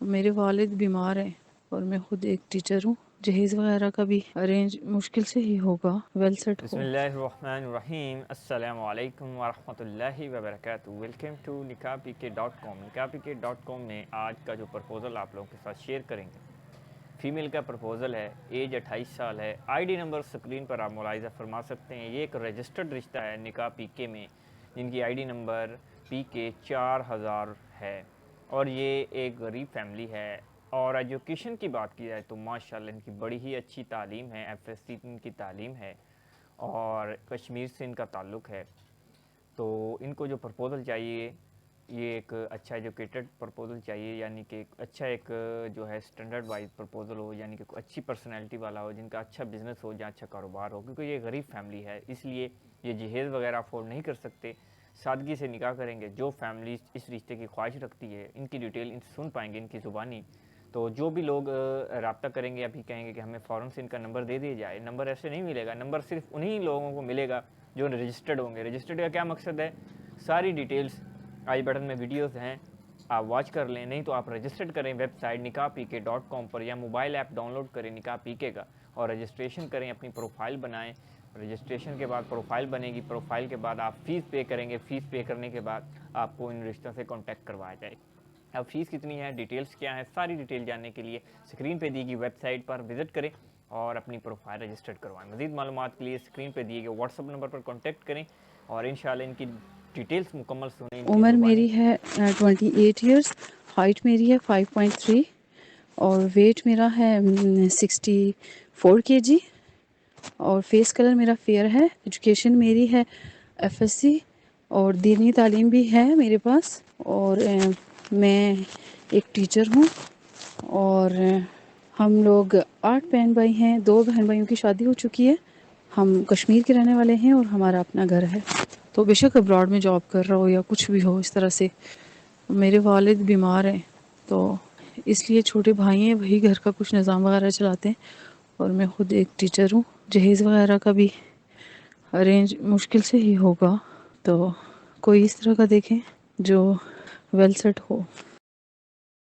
میرے والد بیمار ہیں اور میں خود ایک ٹیچر ہوں. جہیز وغیرہ کا بھی ارینج مشکل سے ہی ہوگا. ویل سیٹ بسم ہو. اللہ الرحمن الرحیم. السلام علیکم ورحمۃ اللہ وبرکاتہ. Welcome to نکاح.com. نکاح.com میں آج کا جو پرپوزل آپ لوگوں کے ساتھ شیئر کریں گے، فیمیل کا پرپوزل ہے. ایج 28 سال ہے. آئی ڈی نمبر سکرین پر آپ ملاحظہ فرما سکتے ہیں. یہ ایک رجسٹرڈ رشتہ ہے نکاح PK میں، جن کی آئی ڈی نمبر PK 4000 ہے، اور یہ ایک غریب فیملی ہے. اور ایجوکیشن کی بات کی جائے تو ماشاءاللہ ان کی بڑی ہی اچھی تعلیم ہے. FSC ان کی تعلیم ہے اور کشمیر سے ان کا تعلق ہے. تو ان کو جو پرپوزل چاہیے یہ ایک اچھا ایجوکیٹڈ پرپوزل چاہیے، یعنی کہ اچھا ایک جو ہے اسٹینڈرڈ وائز پرپوزل ہو، یعنی کہ اچھی پرسنالٹی والا ہو، جن کا اچھا بزنس ہو یا اچھا کاروبار ہو. کیونکہ یہ غریب فیملی ہے، اس لیے یہ جہیز وغیرہ افورڈ نہیں کر سکتے، سادگی سے نکاح کریں گے. جو فیملی اس رشتے کی خواہش رکھتی ہے ان کی ڈیٹیل ان سن پائیں گے ان کی زبانی. تو جو بھی لوگ رابطہ کریں گے ابھی کہیں گے کہ ہمیں فوراً سے ان کا نمبر دے دیا جائے، نمبر ایسے نہیں ملے گا. نمبر صرف انہی لوگوں کو ملے گا جو رجسٹرڈ ہوں گے. رجسٹرڈ کا کیا مقصد ہے؟ ساری ڈیٹیلز آئی بٹن میں ویڈیوز ہیں، آپ واچ کر لیں. نہیں تو آپ رجسٹرڈ کریں ویب سائٹ نکاح.com پر، یا موبائل ایپ ڈاؤن لوڈ کریں نکاح PK کا اور رجسٹریشن کریں، اپنی پروفائل بنائیں. رجسٹریشن کے بعد پروفائل بنے گی. پروفائل کے بعد آپ فیس پے کریں گے. فیس پے کرنے کے بعد آپ کو ان رشتوں سے کانٹیکٹ کروایا جائے. اب فیس کتنی ہے، ڈیٹیلز کیا ہے، ساری ڈیٹیل جاننے کے لیے اسکرین پہ دی گئی ویب سائٹ پر وزٹ کریں اور اپنی پروفائل رجسٹرڈ کروائیں. مزید معلومات کے لیے اسکرین پہ دیے گئے واٹس ایپ نمبر پر کانٹیکٹ کریں اور انشاءاللہ ان کی ڈیٹیلز مکمل سنیں ان کی عمر زبانی. میری ہے 28 ایئرس. ہائٹ میری ہے 5.3 اور ویٹ میرا ہے 64 kg اور فیس کلر میرا فیئر ہے. ایجوکیشن میری ہے FSC اور دینی تعلیم بھی ہے میرے پاس. اور میں ایک ٹیچر ہوں. اور ہم لوگ 8 بہن بھائی ہیں. 2 بہن بھائیوں کی شادی ہو چکی ہے. ہم کشمیر کے رہنے والے ہیں اور ہمارا اپنا گھر ہے. تو بے شک ابراڈ میں جاب کر رہا ہو یا کچھ بھی ہو اس طرح سے. میرے والد بیمار ہیں تو اس لیے چھوٹے بھائی ہیں، وہی گھر کا کچھ نظام وغیرہ چلاتے ہیں، اور میں خود ایک ٹیچر ہوں. جہیز وغیرہ کا بھی ارینج مشکل سے ہی ہوگا. تو کوئی اس طرح کا دیکھیں جو ویل سیٹ ہو.